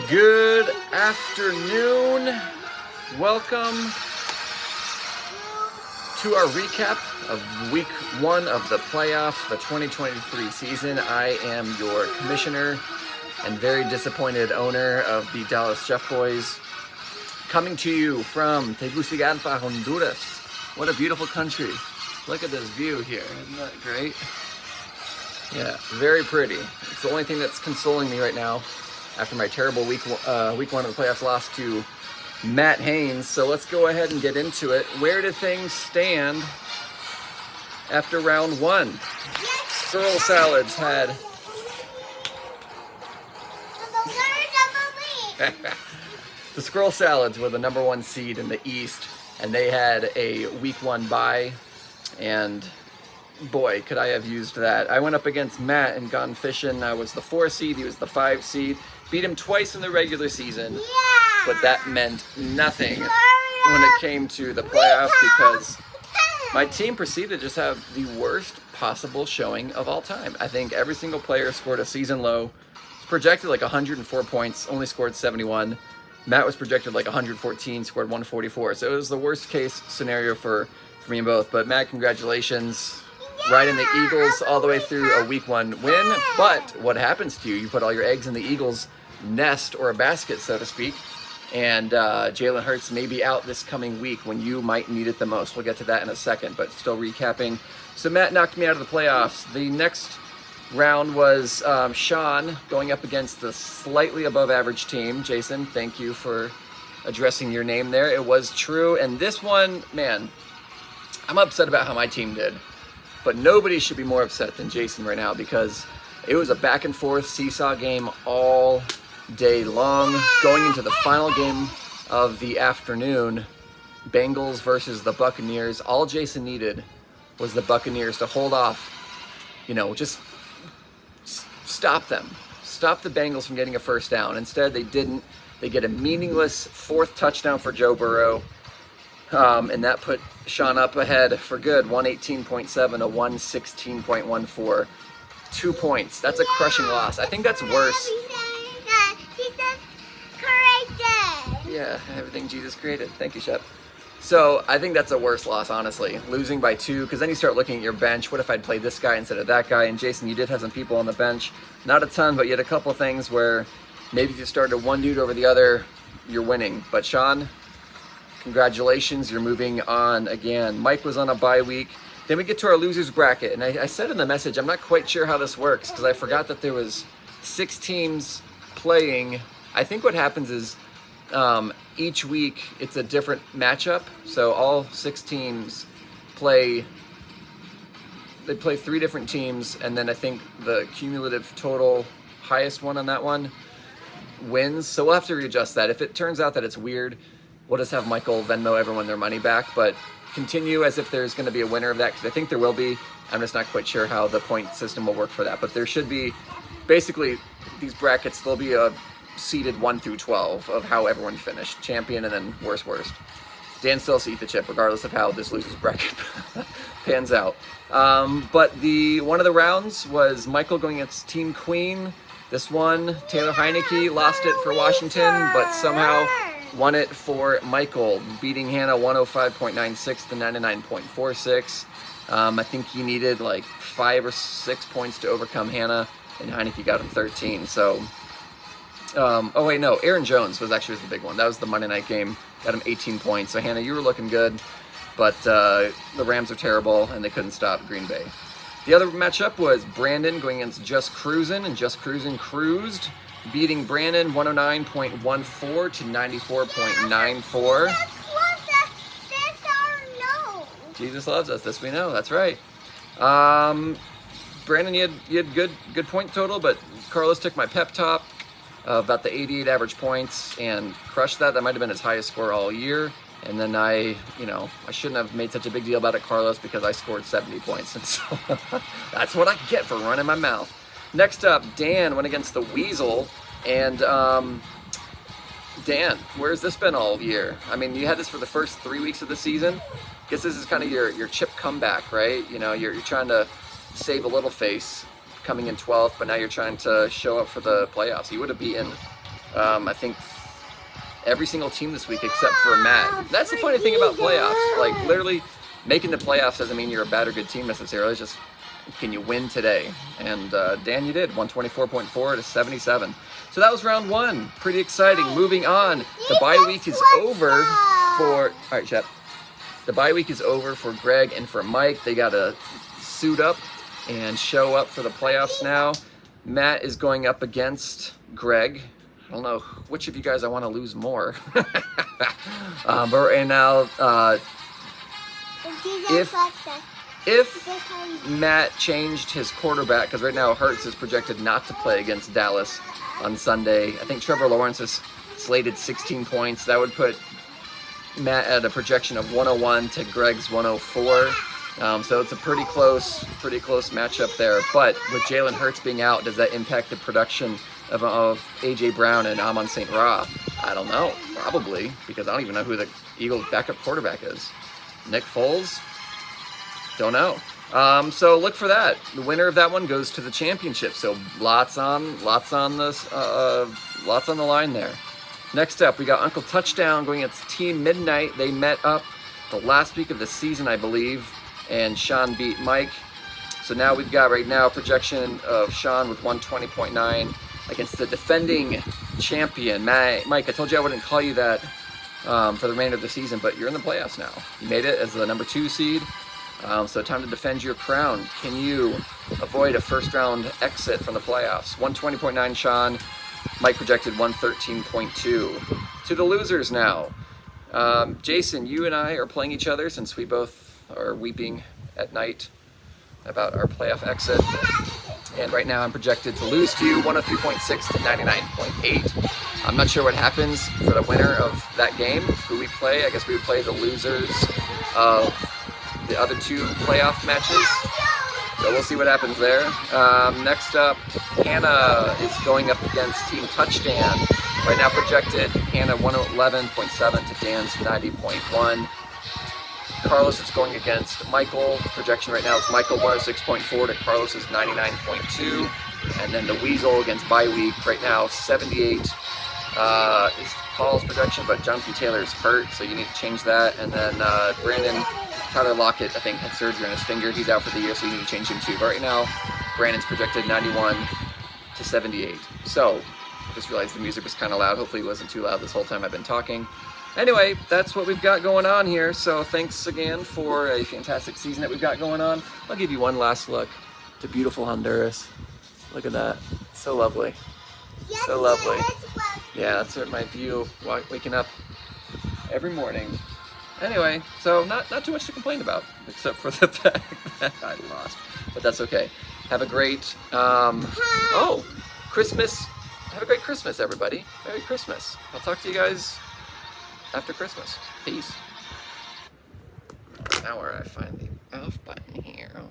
Good afternoon. Welcome to our recap of week one of the playoffs, the 2023 season. I am your commissioner and very disappointed owner of the Dallas Chef Boys, coming to you from Tegucigalpa, Honduras. What a beautiful country. Look at this view here. Isn't that great? Yeah, very pretty. It's the only thing that's consoling me right now after my terrible week one of the playoffs loss to Matt Haynes. So let's go ahead and get into it. Where do things stand after round one? Swirl Salads had the Squirrel Salads were the number one seed in the East, and they had a week one bye, and boy, could I have used that. I went up against Matt and gone fishing. I was the 4 seed, he was the 5 seed. Beat him twice in the regular season, but that meant nothing when it came to the playoffs because my team proceeded to just have the worst possible showing of all time. I think every single player scored a season low. It's projected like 104 points, only scored 71. Matt was projected like 114, scored 144. So it was the worst case scenario for me and both. But Matt, congratulations. Riding the Eagles all the way through a week one win. But what happens to you? You put all your eggs in the Eagles' nest or a basket, so to speak. And Jalen Hurts may be out this coming week when you might need it the most. We'll get to that in a second, but still recapping. So Matt knocked me out of the playoffs. The next round was Sean going up against the slightly above average team. Jason, thank you for addressing your name there. It was true. And this one, man, I'm upset about how my team did. But nobody should be more upset than Jason right now because it was a back and forth seesaw game all day long. Going into the final game of the afternoon, Bengals versus the Buccaneers. All Jason needed was the Buccaneers to hold off, just stop them. Stop the Bengals from getting a first down. Instead, they didn't. They get a meaningless fourth touchdown for Joe Burrow. And that put Sean up ahead for good, 118.7 to 116.14. 2 points. That's a crushing loss. I think that's worse. Yeah, everything Jesus created. Thank you, Shep. So I think that's a worse loss, honestly. Losing by 2, because then you start looking at your bench. What if I'd played this guy instead of that guy? And Jason, you did have some people on the bench. Not a ton, but you had a couple things where maybe if you started one dude over the other, you're winning. But Sean, congratulations, you're moving on again. Mike was on a bye week. Then we get to our losers bracket, and I said in the message, I'm not quite sure how this works because I forgot that there was 6 teams playing. I think what happens is each week it's a different matchup. So all 6 teams play 3 different teams, and then I think the cumulative total highest one on that one wins. So we'll have to readjust that. If it turns out that it's weird, we'll just have Michael Venmo everyone their money back, but continue as if there's going to be a winner of that, because I think there will be. I'm just not quite sure how the point system will work for that, but there should be, basically, these brackets, there'll be a seeded 1 through 12 of how everyone finished, champion and then worst. Dan still has to eat the chip, regardless of how this losers bracket pans out. But one of the rounds was Michael going against Team Queen. This one, Taylor Heineke lost it for Washington, but somehow won it for Michael, beating Hannah 105.96 to 99.46. I think he needed like 5 or 6 points to overcome Hannah, and Heineke got him 13. So, Aaron Jones was actually the big one. That was the Monday night game. Got him 18 points. So Hannah, you were looking good, but the Rams are terrible, and they couldn't stop Green Bay. The other matchup was Brandon going against Just Cruisin', and Just Cruisin' cruised, beating Brandon 109.14 to 94.94. Jesus loves us. This we know. That's right. Brandon, you had good point total, but Carlos took my pep talk about the 88 average points and crushed that. That might have been his highest score all year. And then I shouldn't have made such a big deal about it, Carlos, because I scored 70 points. And so that's what I get for running my mouth. Next up, Dan went against the Weasel. And Dan, where's this been all year? I mean, you had this for the first 3 weeks of the season. Guess this is kind of your chip comeback, right? You're trying to save a little face coming in 12th, but now you're trying to show up for the playoffs. You would have beaten I think every single team this week except for Matt. That's the funny thing about playoffs. Like, literally, making the playoffs doesn't mean you're a bad or good team necessarily. It's just, can you win today? And Dan, you did. 124.4 to 77. So that was round one. Pretty exciting. Moving on. The bye week is over for... All right, Shep. The bye week is over for Greg and for Mike. They got to suit up and show up for the playoffs now. Matt is going up against Greg. I don't know which of you guys I want to lose more. But right now, if Matt changed his quarterback, because right now Hurts is projected not to play against Dallas on Sunday. I think Trevor Lawrence is slated 16 points. That would put Matt at a projection of 101 to Greg's 104. So it's a pretty close matchup there. But with Jalen Hurts being out, does that impact the production of A.J. Brown and Amon St. Ra? I don't know. Probably, because I don't even know who the Eagles' backup quarterback is. Nick Foles? Don't know. So look for that. The winner of that one goes to the championship. So lots on the line there. Next up, we got Uncle Touchdown going against Team Midnight. They met up the last week of the season, I believe, and Sean beat Mike. So now we've got right now a projection of Sean with 120.9 against the defending champion, Mike. I told you I wouldn't call you that for the remainder of the season, but you're in the playoffs now. You made it as the number 2 seed. So time to defend your crown. Can you avoid a first round exit from the playoffs? 120.9 Sean. Mike projected 113.2. To the losers now. Jason, you and I are playing each other since we both are weeping at night about our playoff exit. And right now I'm projected to lose to you 103.6 to 99.8. I'm not sure what happens for the winner of that game, who we play. I guess we would play the losers of the other 2 playoff matches. So we'll see what happens there. Next up, Hannah is going up against Team Touchdown. Right now projected, Hannah 111.7 to Dan's 90.1. Carlos is going against Michael. Projection right now is Michael 106.4 to Carlos's 99.2. And then the Weasel against Bye Week. Right now 78 is Paul's projection, but Jonathan Taylor's hurt, so you need to change that. And then Tyler Lockett, I think, had surgery on his finger. He's out for the year, so you need to change him too. But right now, Brandon's projected 91 to 78. So, I just realized the music was kind of loud. Hopefully it wasn't too loud this whole time I've been talking. Anyway, that's what we've got going on here. So thanks again for a fantastic season that we've got going on. I'll give you one last look to beautiful Honduras. Look at that. So lovely. So lovely. Yeah, that's my view waking up every morning. Anyway, so not too much to complain about, except for the fact that I lost. But that's okay. Have a great, Christmas. Have a great Christmas, everybody. Merry Christmas. I'll talk to you guys after Christmas. Peace. Now where I find the off button here.